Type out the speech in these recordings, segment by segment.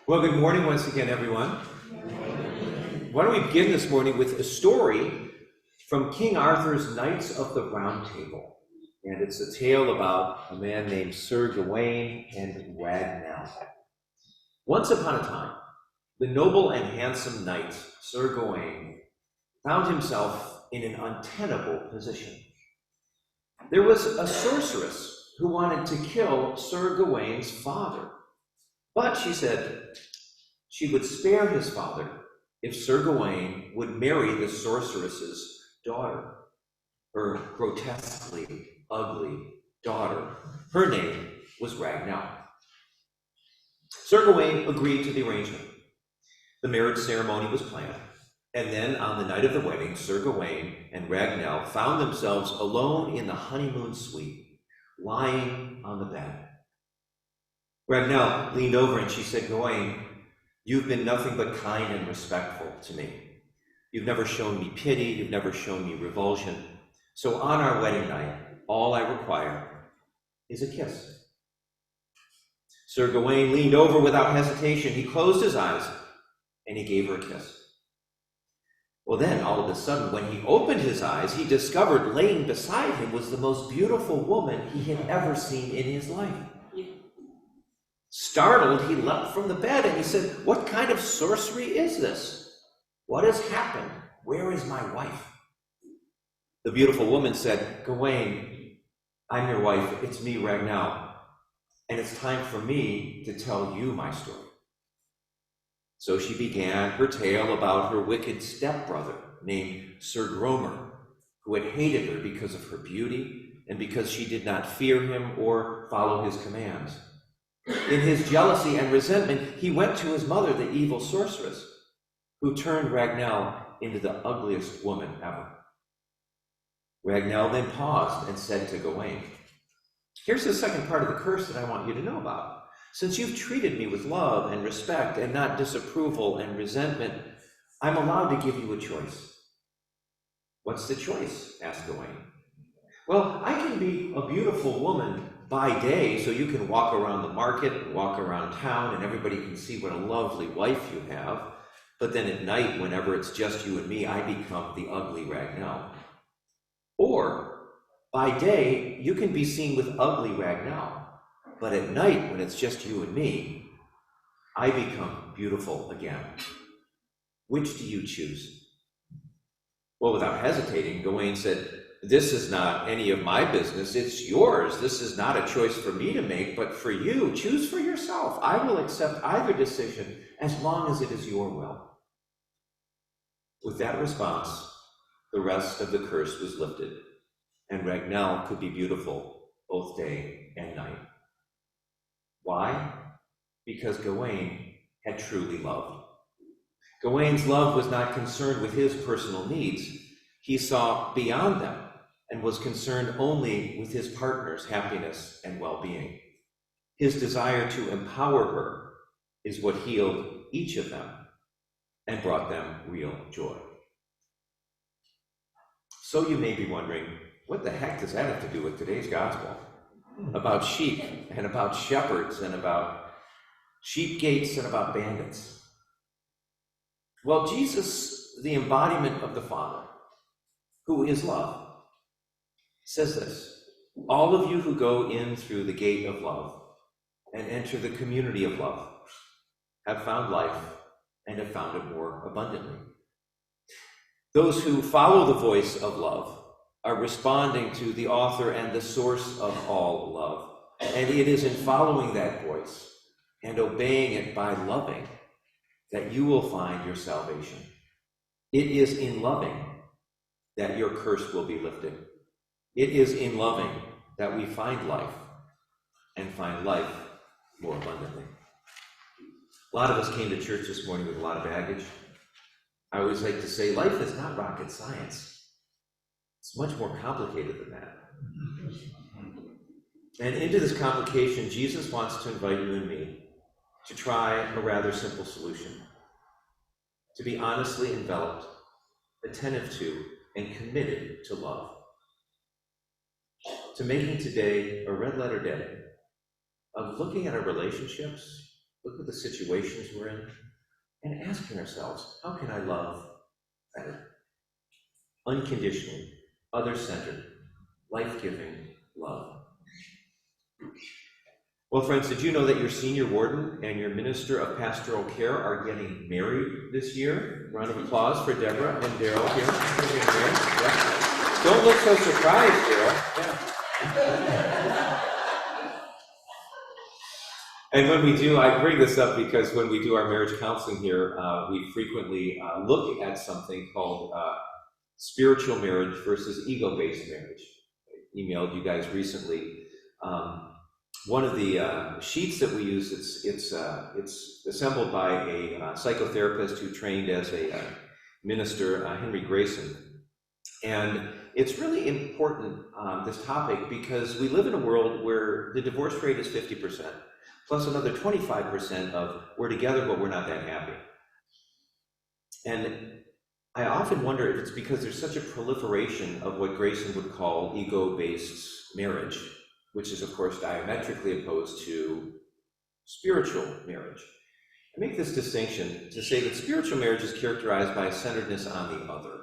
Well, good morning once again, everyone. Why don't we begin this morning with a story from King Arthur's Knights of the Round Table. And it's a tale about a man named Sir Gawain and Ragnell. Once upon a time, the noble and handsome knight, Sir Gawain, found himself in an untenable position. There was a sorceress who wanted to kill Sir Gawain's father. But she said she would spare his father if Sir Gawain would marry the sorceress's daughter, her grotesquely ugly daughter. Her name was Ragnell. Sir Gawain agreed to the arrangement. The marriage ceremony was planned, and then on the night of the wedding, Sir Gawain and Ragnell found themselves alone in the honeymoon suite, lying on the bed. Ragnell leaned over and she said, "Gawain, you've been nothing but kind and respectful to me. You've never shown me pity, you've never shown me revulsion. So on our wedding night, all I require is a kiss." Sir Gawain leaned over without hesitation. He closed his eyes and he gave her a kiss. Well, then, all of a sudden, when he opened his eyes, he discovered laying beside him was the most beautiful woman he had ever seen in his life. Startled, he leapt from the bed and he said, "What kind of sorcery is this? What has happened? Where is my wife?" The beautiful woman said, "Gawain, I'm your wife. It's me, Ragnell. And it's time for me to tell you my story." So she began her tale about her wicked stepbrother named Sir Gromer, who had hated her because of her beauty and because she did not fear him or follow his commands. In his jealousy and resentment, he went to his mother, the evil sorceress, who turned Ragnell into the ugliest woman ever. Ragnell then paused and said to Gawain, "Here's the second part of the curse that I want you to know about. Since you've treated me with love and respect and not disapproval and resentment, I'm allowed to give you a choice." "What's the choice?" asked Gawain. "Well, I can be a beautiful woman by day, so you can walk around the market and walk around town and everybody can see what a lovely wife you have. But then at night, whenever it's just you and me, I become the ugly Ragnell. Or by day, you can be seen with ugly Ragnell. But at night, when it's just you and me, I become beautiful again. Which do you choose?" Well, without hesitating, Gawain said, "This is not any of my business, it's yours. This is not a choice for me to make, but for you. Choose for yourself. I will accept either decision as long as it is your will." With that response, the rest of the curse was lifted, and Ragnell could be beautiful both day and night. Why? Because Gawain had truly loved. Gawain's love was not concerned with his personal needs. He saw beyond them and was concerned only with his partner's happiness and well-being. His desire to empower her is what healed each of them and brought them real joy. So you may be wondering, what the heck does that have to do with today's gospel? About sheep and about shepherds and about sheep gates and about bandits. Well, Jesus, the embodiment of the Father, who is love, says this: "All of you who go in through the gate of love and enter the community of love have found life and have found it more abundantly." Those who follow the voice of love are responding to the author and the source of all love. And it is in following that voice and obeying it by loving that you will find your salvation. It is in loving that your curse will be lifted. It is in loving that we find life and find life more abundantly. A lot of us came to church this morning with a lot of baggage. I always like to say, life is not rocket science. It's much more complicated than that. And into this complication, Jesus wants to invite you and me to try a rather simple solution. To be honestly enveloped, attentive to, and committed to love. To making today a red letter day of looking at our relationships look at the situations we're in, and asking ourselves, how can I love better? Unconditionally, other-centered, life-giving love. Well, friends, did you know that your senior warden and your minister of pastoral care are getting married this year? Round of applause for Deborah and Daryl here. Yeah. Don't look so surprised, Daryl. Yeah. And when we do, I bring this up because when we do our marriage counseling here, we frequently look at something called spiritual marriage versus ego-based marriage. I emailed you guys recently. One of the sheets that we use, it's assembled by a psychotherapist who trained as a minister, Henry Grayson. And it's really important, this topic, because we live in a world where the divorce rate is 50%, plus another 25% of we're together, but we're not that happy. And I often wonder if it's because there's such a proliferation of what Grayson would call ego-based marriage, which is, of course, diametrically opposed to spiritual marriage. I make this distinction to say that spiritual marriage is characterized by a centeredness on the other,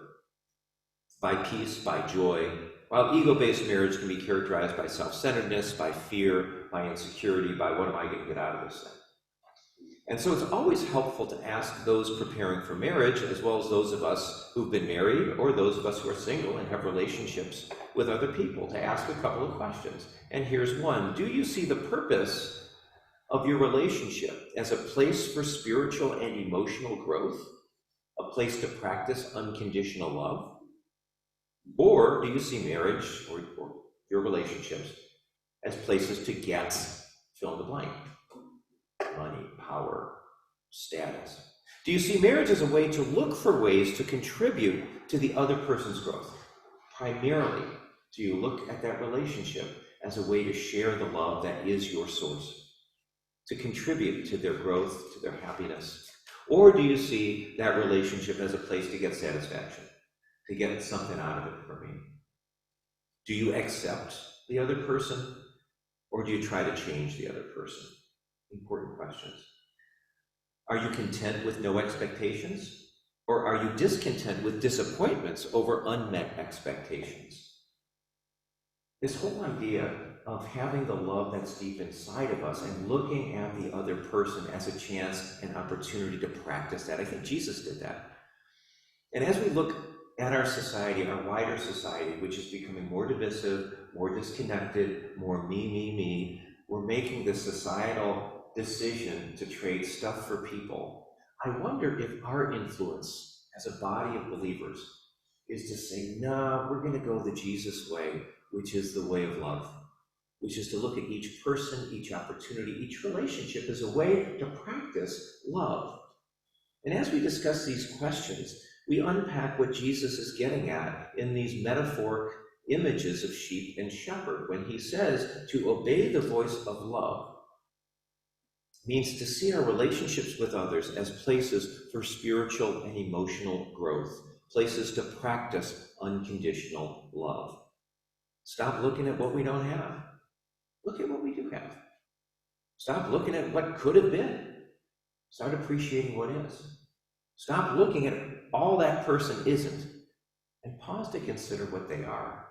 by peace, by joy, while ego-based marriage can be characterized by self-centeredness, by fear, by insecurity, by what am I going to get out of this thing? And so it's always helpful to ask those preparing for marriage, as well as those of us who've been married, or those of us who are single and have relationships with other people, to ask a couple of questions. And here's one. Do you see the purpose of your relationship as a place for spiritual and emotional growth, a place to practice unconditional love? Or do you see marriage or your relationships as places to get fill in the blank? Money, power, status. Do you see marriage as a way to look for ways to contribute to the other person's growth? Primarily, do you look at that relationship as a way to share the love that is your source, to contribute to their growth, to their happiness? Or do you see that relationship as a place to get satisfaction, to get something out of it for me? Do you accept the other person, or do you try to change the other person? Important questions. Are you content with no expectations? Or are you discontent with disappointments over unmet expectations? This whole idea of having the love that's deep inside of us and looking at the other person as a chance and opportunity to practice that, I think Jesus did that. And as we look at our society, our wider society, which is becoming more divisive, more disconnected, more me, we're making this societal decision to trade stuff for people. I wonder if our influence as a body of believers is to say, no, we're going to go the Jesus way, which is the way of love, which is to look at each person, each opportunity, each relationship as a way to practice love. And as we discuss these questions, we unpack what Jesus is getting at in these metaphoric images of sheep and shepherd when he says to obey the voice of love means to see our relationships with others as places for spiritual and emotional growth, places to practice unconditional love. Stop looking at what we don't have. Look at what we do have. Stop looking at what could have been. Start appreciating what is. Stop looking at all that person isn't, and pause to consider what they are.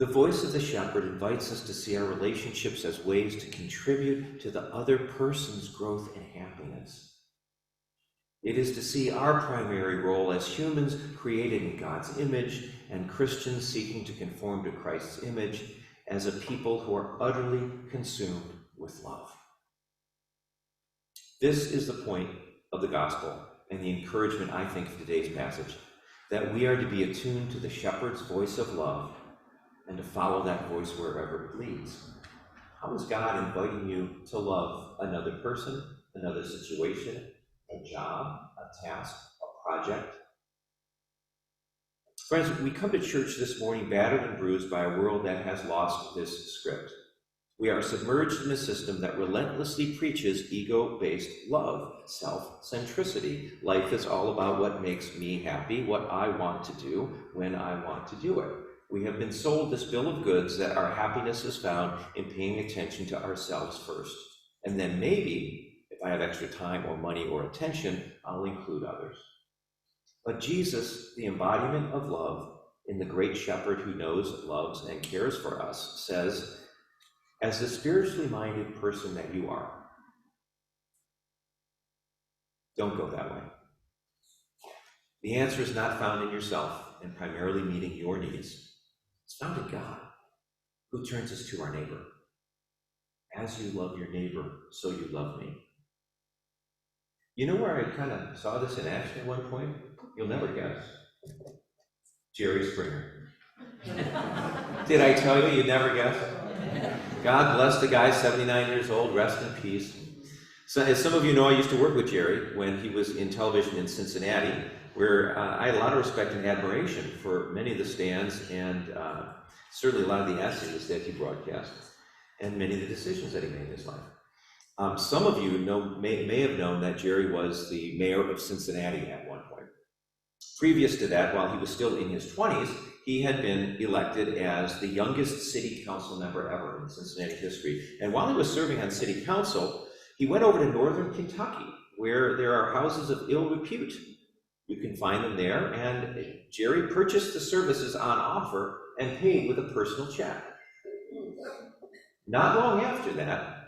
The voice of the shepherd invites us to see our relationships as ways to contribute to the other person's growth and happiness. It is to see our primary role as humans created in God's image and Christians seeking to conform to Christ's image as a people who are utterly consumed with love. This is the point of the gospel and the encouragement, I think, of today's passage, that we are to be attuned to the shepherd's voice of love and to follow that voice wherever it leads. How is God inviting you to love another person, another situation, a job, a task, a project? Friends, we come to church this morning battered and bruised by a world that has lost this script. We are submerged in a system that relentlessly preaches ego-based love, self-centricity. Life is all about what makes me happy, what I want to do, when I want to do it. We have been sold this bill of goods that our happiness is found in paying attention to ourselves first And then maybe, if I have extra time or money or attention, I'll include others. But Jesus, the embodiment of love, in the great shepherd who knows, loves, and cares for us, says, as the spiritually minded person that you are, don't go that way. The answer is not found in yourself and primarily meeting your needs. It's found in God, who turns us to our neighbor. As you love your neighbor, so you love me. You know where I kind of saw this in action at one point? You'll never guess. Jerry Springer. Did I tell you you'd never guess? God bless the guy, 79 years old, rest in peace. So, as some of you know, I used to work with Jerry when he was in television in Cincinnati, where I had a lot of respect and admiration for many of the stands and certainly a lot of the essays that he broadcast and many of the decisions that he made in his life. Some of you may have known that Jerry was the mayor of Cincinnati at one point. Previous to that, while he was still in his 20s, he had been elected as the youngest city council member ever in Cincinnati history. And while he was serving on city council, he went over to northern Kentucky, where there are houses of ill repute. You can find them there, and Jerry purchased the services on offer and paid with a personal check. Not long after that,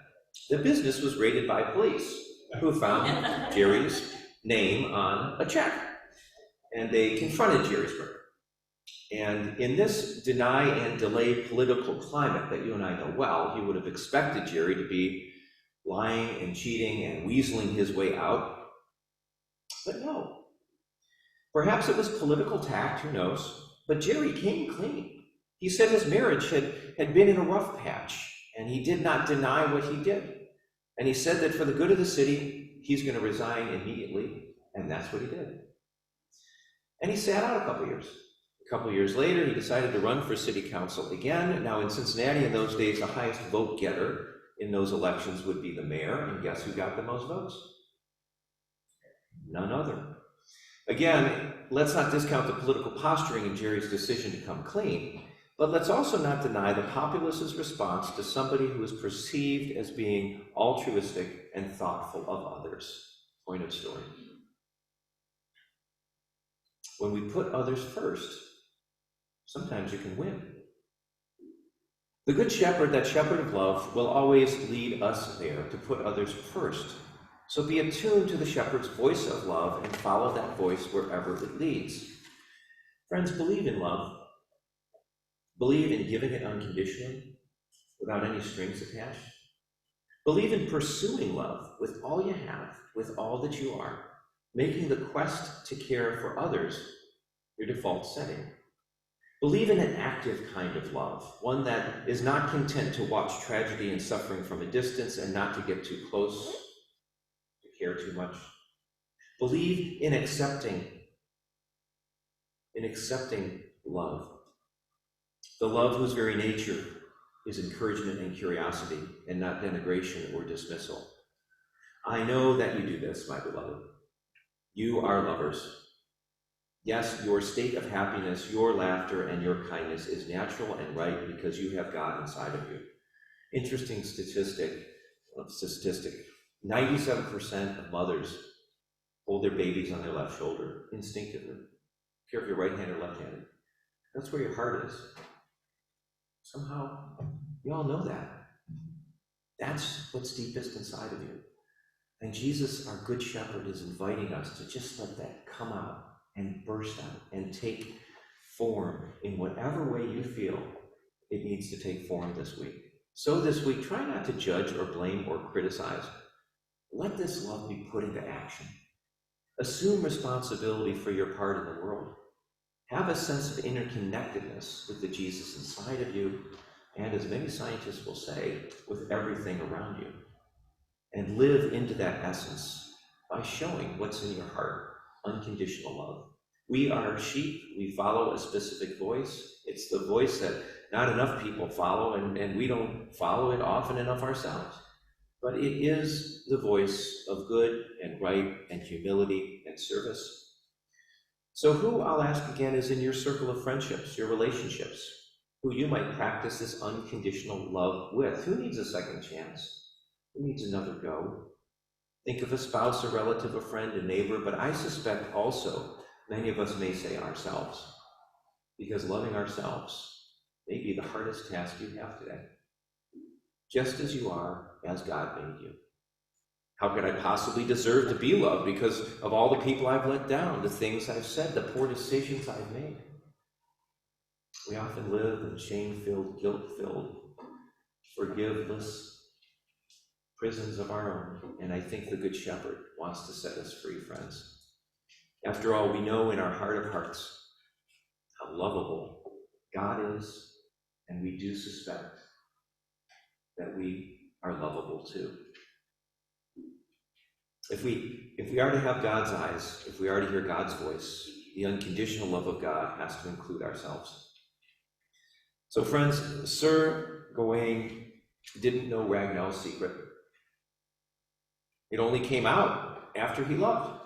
the business was raided by police, who found Jerry's name on a check, and they confronted Jerry Springer. And in this deny and delay political climate that you and I know well, you would have expected Jerry to be lying and cheating and weaseling his way out. But no. Perhaps it was political tact, who knows? But Jerry came clean. He said his marriage had been in a rough patch, and he did not deny what he did. And he said that for the good of the city, he's going to resign immediately, and that's what he did. And he sat out a couple years. A couple years later, he decided to run for city council again. Now, in Cincinnati in those days, the highest vote getter in those elections would be the mayor, and guess who got the most votes? None other. Again, let's not discount the political posturing in Jerry's decision to come clean, but let's also not deny the populace's response to somebody who is perceived as being altruistic and thoughtful of others. Point of story. When we put others first, sometimes you can win. The good shepherd, that shepherd of love, will always lead us there to put others first. So be attuned to the shepherd's voice of love and follow that voice wherever it leads. Friends, believe in love. Believe in giving it unconditionally, without any strings attached. Believe in pursuing love with all you have, with all that you are, making the quest to care for others your default setting. Believe in an active kind of love, one that is not content to watch tragedy and suffering from a distance and not to get too close, to care too much. Believe in accepting love. The love whose very nature is encouragement and curiosity and not denigration or dismissal. I know that you do this, my beloved. You are lovers. Yes, your state of happiness, your laughter, and your kindness is natural and right because you have God inside of you. Interesting statistic, 97% of mothers hold their babies on their left shoulder instinctively. Care if you're right-handed or left-handed. That's where your heart is. Somehow, you all know that. That's what's deepest inside of you. And Jesus, our good shepherd, is inviting us to just let that come out and burst out and take form in whatever way you feel it needs to take form this week. So this week, try not to judge or blame or criticize. Let this love be put into action. Assume responsibility for your part in the world. Have a sense of interconnectedness with the Jesus inside of you, and as many scientists will say, with everything around you. And live into that essence by showing what's in your heart, unconditional love. We are sheep. We follow a specific voice. It's the voice that not enough people follow, and we don't follow it often enough ourselves. But it is the voice of good and right and humility and service. So who, I'll ask again, is in your circle of friendships, your relationships, who you might practice this unconditional love with? Who needs a second chance? Who needs another go? Think of a spouse, a relative, a friend, a neighbor, but I suspect also many of us may say ourselves, because loving ourselves may be the hardest task you have today. Just as you are, as God made you. How could I possibly deserve to be loved because of all the people I've let down, the things I've said, the poor decisions I've made? We often live in shame-filled, guilt-filled, forgiveless prisons of our own, and I think the Good Shepherd wants to set us free, friends. After all, we know in our heart of hearts how lovable God is, and we do suspect that we are lovable too. If we are to have God's eyes, if we are to hear God's voice, the unconditional love of God has to include ourselves. So friends, Sir Gawain didn't know Ragnell's secret. It only came out after he loved,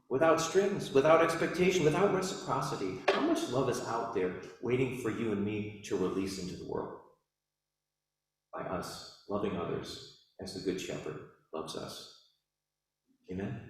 without strings, without expectation, without reciprocity. How much love is out there waiting for you and me to release into the world? By us loving others as the Good Shepherd loves us. Amen?